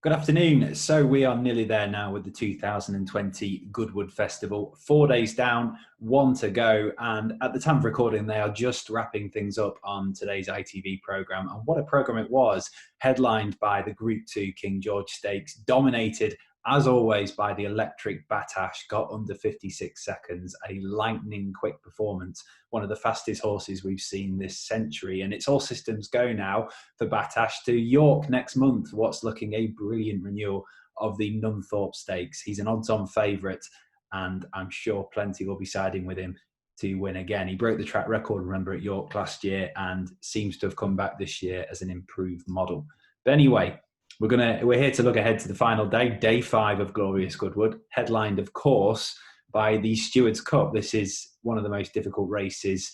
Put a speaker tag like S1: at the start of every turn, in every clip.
S1: Good afternoon. So we are nearly there now with the 2020 Goodwood Festival. 4 days down, one to go. And at the time of recording, they are just wrapping things up on today's ITV programme. And what a programme it was, headlined by the Group 2 King George Stakes, dominated as always by the electric Batash, got under 56 seconds, a lightning quick performance, one of the fastest horses we've seen this century. And it's all systems go now for Batash to York next month, what's looking a brilliant renewal of the Nunthorpe Stakes. He's an odds-on favourite, and I'm sure plenty will be siding with him to win again. He broke the track record, remember, at York last year, and seems to have come back this year as an improved model. But anyway, we're here to look ahead to the final day, day 5 of Glorious Goodwood, headlined, of course, by the Stewards Cup. This is one of the most difficult races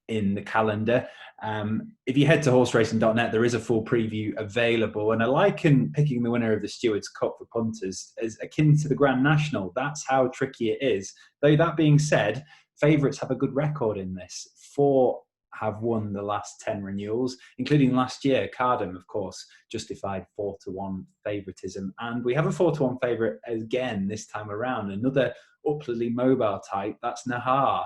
S1: in the calendar. If you head to horseracing.net, there is a full preview available, and I liken picking the winner of the Stewards Cup for punters as akin to the Grand National. That's how tricky it is. Though that being said, favourites have a good record in this. 4 have won the last 10 renewals, including last year. Cardham, of course, justified 4-1 favouritism. And we have a 4-1 favourite again this time around, another upwardly mobile type, that's Nahar.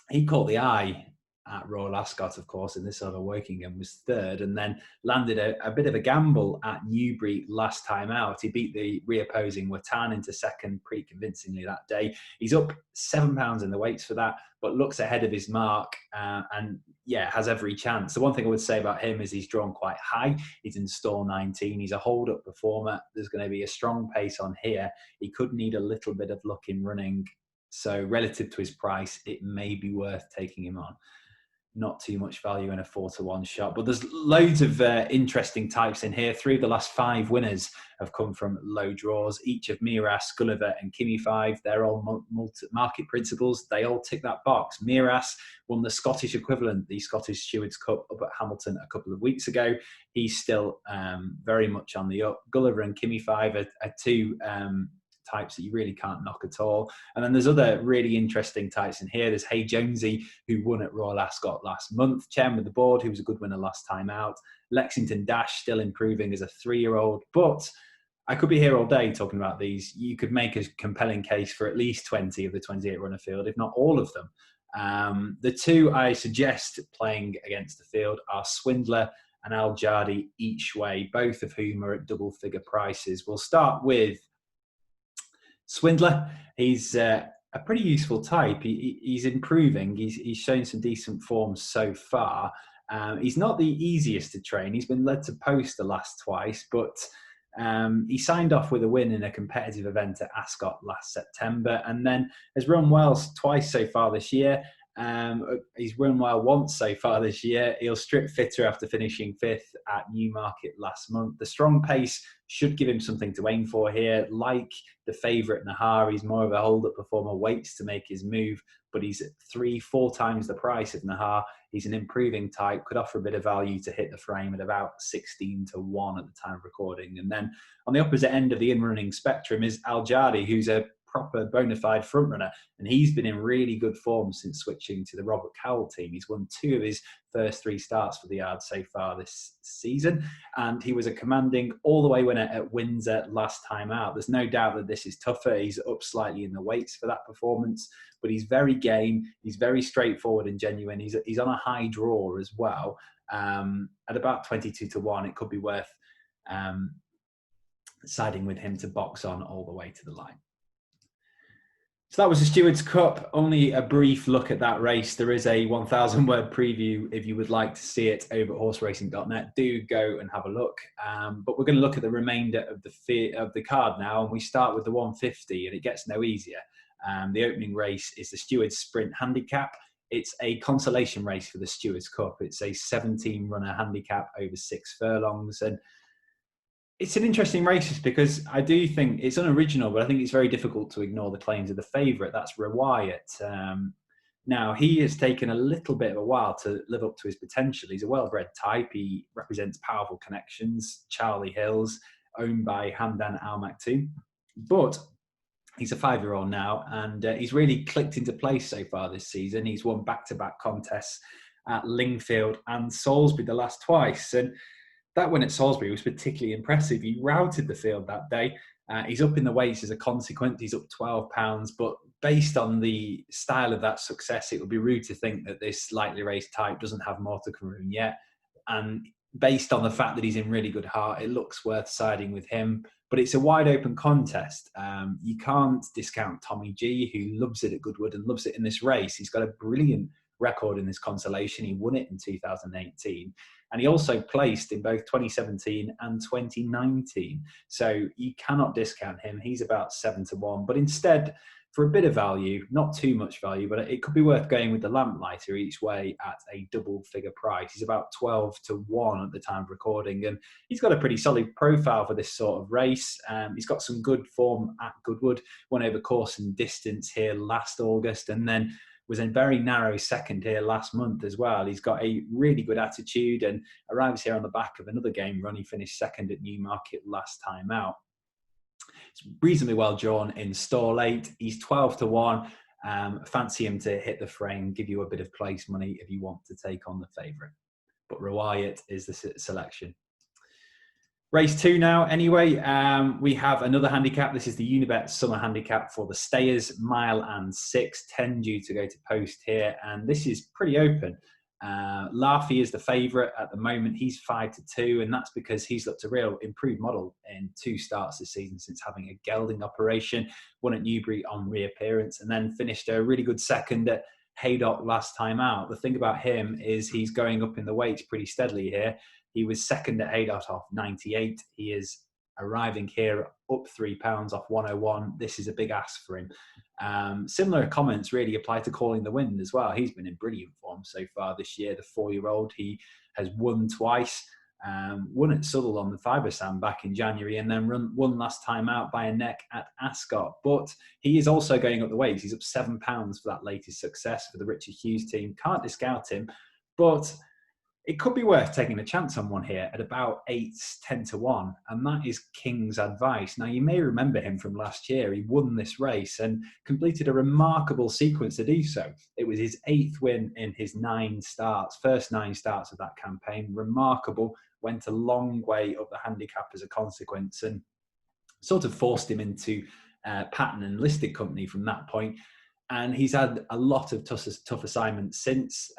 S1: He caught the eye at Royal Ascot, of course, in this over Wokingham, was third, and then landed a bit of a gamble at Newbury last time out. He beat the reopposing Watan into second pretty convincingly that day. He's up £7 in the weights for that, but looks ahead of his mark and, yeah, has every chance. The one thing I would say about him is he's drawn quite high. He's in stall 19. He's a hold-up performer. There's going to be a strong pace on here. He could need a little bit of luck in running. So relative to his price, it may be worth taking him on. Not too much value in a 4-1 shot, but there's loads of interesting types in here. 3 of the last 5 winners have come from low draws. Each of Miras, Gulliver and Kimi 5, they're all market principles. They all tick that box. Miras won the Scottish equivalent, the Scottish Stewards Cup up at Hamilton a couple of weeks ago. He's still very much on the up. Gulliver and Kimi 5 are 2 types that you really can't knock at all. And then there's other really interesting types in here. There's Hey Jonesy, who won at Royal Ascot last month. Chairman of the board, who was a good winner last time out. Lexington Dash, still improving as a 3-year-old. But I could be here all day talking about these. You could make a compelling case for at least 20 of the 28 runner field, if not all of them. The 2 I suggest playing against the field are Swindler and Al Jardi each way, both of whom are at double-figure prices. We'll start with Swindler. He's a pretty useful type. He's improving. He's shown some decent form so far. He's not the easiest to train. He's been led to post the last twice, but he signed off with a win in a competitive event at Ascot last September, and then has run well twice so far this year. He's run well once so far this year. He'll strip fitter after finishing 5th at Newmarket last month. The strong pace should give him something to aim for here. Like the favourite Nahar, he's more of a hold-up performer, waits to make his move, but he's at 3-4 times the price of Nahar. He's an improving type, could offer a bit of value to hit the frame at about 16-1 at the time of recording. And then on the opposite end of the in-running spectrum is Al Jardi, who's a proper bona fide frontrunner, and he's been in really good form since switching to the Robert Cowell team. He's won 2 of his first 3 starts for the yard so far this season, and he was a commanding all-the-way winner at Windsor last time out. There's no doubt that this is tougher. He's up slightly in the weights for that performance, but he's very game. He's very straightforward and genuine. He's on a high draw as well. At about 22-1, it could be worth siding with him to box on all the way to the line. So that was the Stewards Cup. Only a brief look at that race. There is a 1,000-word preview if you would like to see it over at horseracing.net. Do go and have a look. But we're going to look at the remainder of the card now, and we start with the 150, and it gets no easier. The opening race is the Stewards Sprint Handicap. It's a consolation race for the Stewards Cup. It's a 17-runner handicap over 6 furlongs, and it's an interesting race because I do think it's unoriginal, but I think it's very difficult to ignore the claims of the favourite. That's Rewyatt. Now, he has taken a little bit of a while to live up to his potential. He's a well-bred type. He represents powerful connections. Charlie Hills, owned by Hamdan Al Maktoum. But he's a 5-year-old now, and he's really clicked into place so far this season. He's won back-to-back contests at Lingfield and Salisbury the last twice. And that win at Salisbury was particularly impressive. He routed the field that day. He's up in the weights as a consequence. He's up £12, but based on the style of that success, it would be rude to think that this lightly raced type doesn't have more to come yet. And based on the fact that he's in really good heart, it looks worth siding with him. But it's a wide open contest. You can't discount Tommy G, who loves it at Goodwood and loves it in this race. He's got a brilliant record in this consolation. He won it in 2018. And he also placed in both 2017 and 2019. So you cannot discount him. He's about 7-1. But instead, for a bit of value, not too much value, but it could be worth going with the Lamplighter each way at a double figure price. He's about 12-1 at the time of recording, and he's got a pretty solid profile for this sort of race. He's got some good form at Goodwood, won over course and distance here last August, and then was in very narrow second here last month as well. He's got a really good attitude and arrives here on the back of another game run. He finished second at Newmarket last time out. It's reasonably well drawn in stall 8. He's 12-1. Fancy him to hit the frame, give you a bit of place money if you want to take on the favourite. But Riwayat is the selection. Race 2 now, anyway. We have another handicap. This is the Unibet Summer Handicap for the Stewards Mile and 6. 10 due to go to post here. And this is pretty open. Laffy is the favourite at the moment. He's 5-2, and that's because he's looked a real improved model in 2 starts this season since having a gelding operation. Won at Newbury on reappearance, and then finished a really good second at Haydock last time out. The thing about him is he's going up in the weights pretty steadily here. He was second at Haydock off 98. He is arriving here up £3 off 101. This is a big ask for him. Similar comments really apply to Calling the Wind as well. He's been in brilliant form so far this year. The 4-year-old, he has won twice. Won at Southall on the Fibre Sand back in January, and then won last time out by a neck at Ascot. But he is also going up the weights. He's up £7 for that latest success for the Richard Hughes team. Can't discount him, but it could be worth taking a chance on one here at about 8-10-1, and that is King's Advice. Now, you may remember him from last year. He won this race and completed a remarkable sequence to do so. It was his 8th win in his 9 starts, first 9 starts of that campaign. Remarkable, went a long way up the handicap as a consequence, and sort of forced him into Pattern and Listed Company from that point. And he's had a lot of tough assignments since,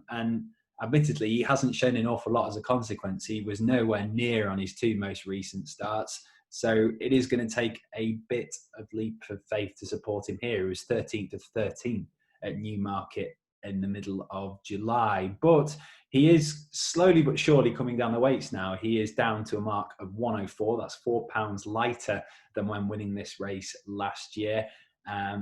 S1: and admittedly, he hasn't shown an awful lot as a consequence. He was nowhere near on his 2 most recent starts. So it is going to take a bit of leap of faith to support him here. He was 13th of 13 at Newmarket in the middle of July. But he is slowly but surely coming down the weights now. He is down to a mark of 104. That's £4 lighter than when winning this race last year.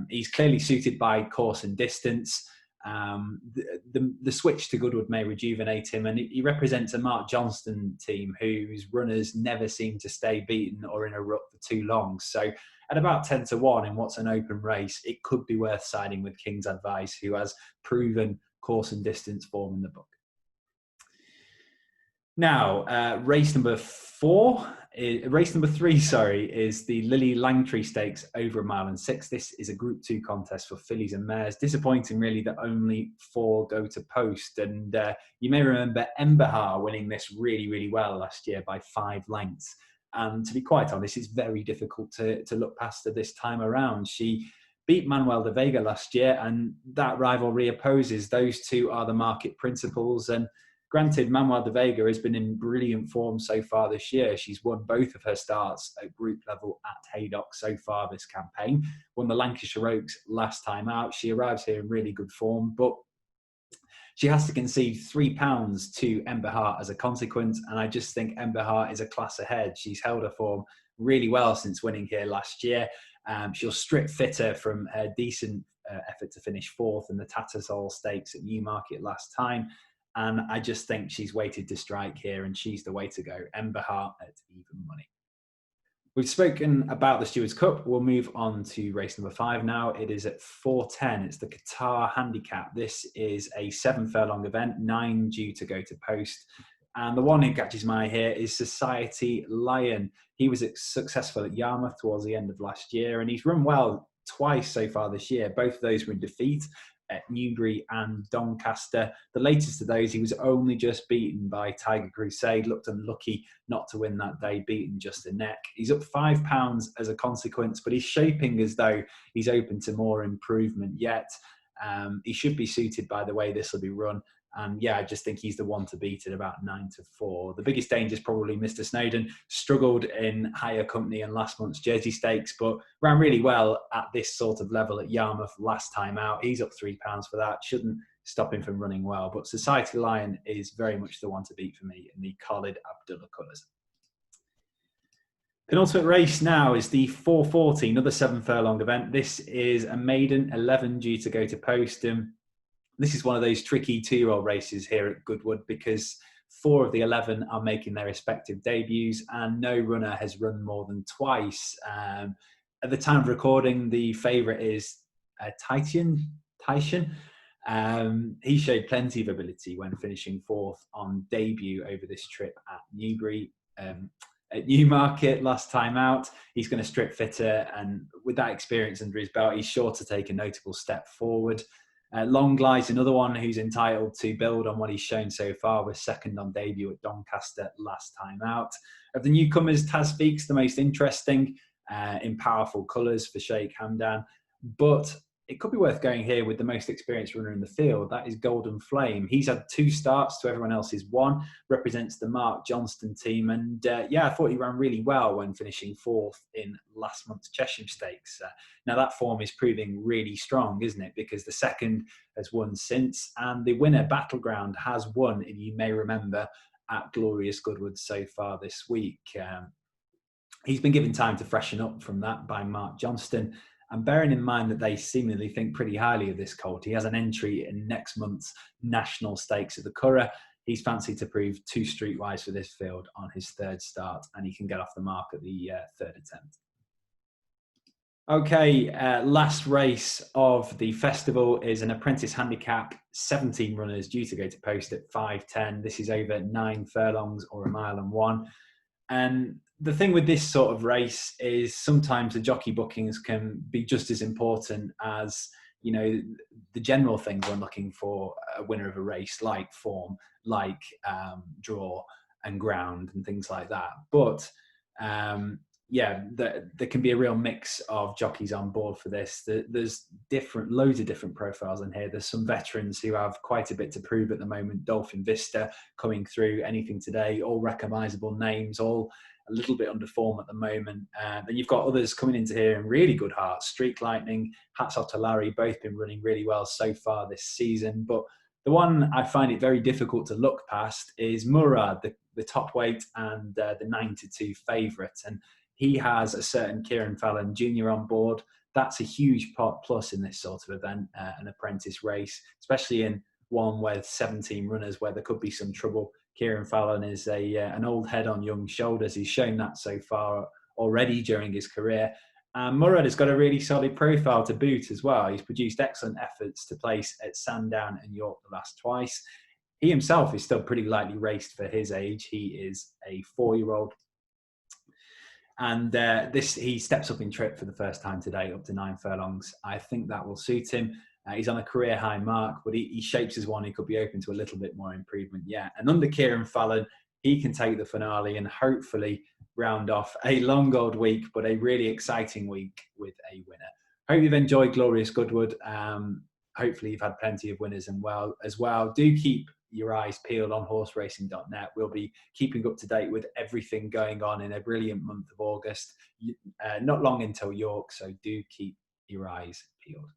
S1: He's clearly suited by course and distance. The switch to Goodwood may rejuvenate him, and he represents a Mark Johnston team whose runners never seem to stay beaten or in a rut for too long. So at about 10-1 in what's an open race, it could be worth siding with King's Advice, who has proven course and distance form in the book. Now, race number 3, is the Lilly Langtry Stakes over 1 mile and 6. This is a Group 2 contest for fillies and mares. Disappointing, really, that only 4 go to post. And you may remember Emberhar winning this really, really well last year by 5 lengths. And to be quite honest, it's very difficult to look past her this time around. She beat Manuel de Vega last year, and that rivalry opposes. Those two are the market principles. And granted, Manuel de Vega has been in brilliant form so far this year. She's won both of her starts at group level at Haydock so far this campaign. Won the Lancashire Oaks last time out. She arrives here in really good form, but she has to concede £3 to Emberhart as a consequence. And I just think Emberhart is a class ahead. She's held her form really well since winning here last year. She'll strip fitter from a decent effort to finish 4th in the Tattersall Stakes at Newmarket last time. And I just think she's waited to strike here, and she's the way to go. Emberhart at even money. We've spoken about the Stewards Cup. We'll move on to race number 5 now. It is at 4:10. It's the Qatar Handicap. This is a 7 furlong event, 9 due to go to post. And the one who catches my eye here is Society Lion. He was successful at Yarmouth towards the end of last year, and he's run well twice so far this year. Both of those were in defeat. at Newbury and Doncaster. The latest of those, he was only just beaten by Tiger Crusade. Looked unlucky not to win that day, beaten just a neck. He's up £5 as a consequence, but he's shaping as though he's open to more improvement yet. He should be suited by the way this will be run. And yeah, I just think he's the one to beat at about 9-4. The biggest danger is probably Mr. Snowden. Struggled in higher company in last month's Jersey Stakes, but ran really well at this sort of level at Yarmouth last time out. He's up £3 for that. Shouldn't stop him from running well. But Society Lion is very much the one to beat for me in the Khalid Abdullah colours. Penultimate race now is the 440, another 7 furlong event. This is a maiden 11 due to go to Postham. This is one of those tricky 2-year-old races here at Goodwood because 4 of the 11 are making their respective debuts and no runner has run more than twice. At the time of recording, the favourite is Titian. He showed plenty of ability when finishing 4th on debut over this trip at Newbury. At Newmarket last time out. He's going to strip fitter, and with that experience under his belt, he's sure to take a notable step forward. Long Glide's another one who's entitled to build on what he's shown so far, was second on debut at Doncaster last time out. Of the newcomers, Taz Speaks the most interesting in powerful colours for Sheikh Hamdan, but it could be worth going here with the most experienced runner in the field. That is Golden Flame. He's had 2 starts to everyone else's 1, represents the Mark Johnston team. And yeah, I thought he ran really well when finishing 4th in last month's Cheshire Stakes. Now that form is proving really strong, isn't it? Because the second has won since, and the winner, Battleground, has won, if you may remember, at Glorious Goodwood so far this week. He's been given time to freshen up from that by Mark Johnston. And bearing in mind that they seemingly think pretty highly of this colt, he has an entry in next month's National Stakes at the Curragh. He's fancied to prove 2 streetwise for this field on his 3rd start, and he can get off the mark at the 3rd attempt. Okay, last race of the festival is an Apprentice Handicap, 17 runners due to go to post at 5:10. This is over 9 furlongs or 1 mile and 1. And the thing with this sort of race is sometimes the jockey bookings can be just as important as, you know, the general things when looking for a winner of a race, like form, like draw and ground and things like that. But yeah, there can be a real mix of jockeys on board for this. There's loads of different profiles in here. There's some veterans who have quite a bit to prove at the moment. Dolphin Vista coming through, Anything Today, all recognisable names, all a little bit under form at the moment. Then you've got others coming into here in really good hearts. Streak Lightning, hats off to Larry, both been running really well so far this season. But the one I find it very difficult to look past is Murad, the top weight and the 9-2 favourite. And he has a certain Kieran Fallon Jr. on board. That's a huge plus in this sort of event, an apprentice race, especially in one with 17 runners where there could be some trouble. Kieran Fallon is an old head on young shoulders. He's shown that so far already during his career. Murad has got a really solid profile to boot as well. He's produced excellent efforts to place at Sandown and York the last twice. He himself is still pretty lightly raced for his age. He is a 4-year-old. And he steps up in trip for the first time today, up to 9 furlongs. I think that will suit him. He's on a career high mark, but he shapes as one who could be open to a little bit more improvement yet. And under Kieran Fallon, he can take the finale and hopefully round off a long old week, but a really exciting week with a winner. Hope you've enjoyed Glorious Goodwood. Hopefully you've had plenty of winners as well. Do keep your eyes peeled on horseracing.net. We'll be keeping up to date with everything going on in a brilliant month of August. Not long until York, so do keep your eyes peeled.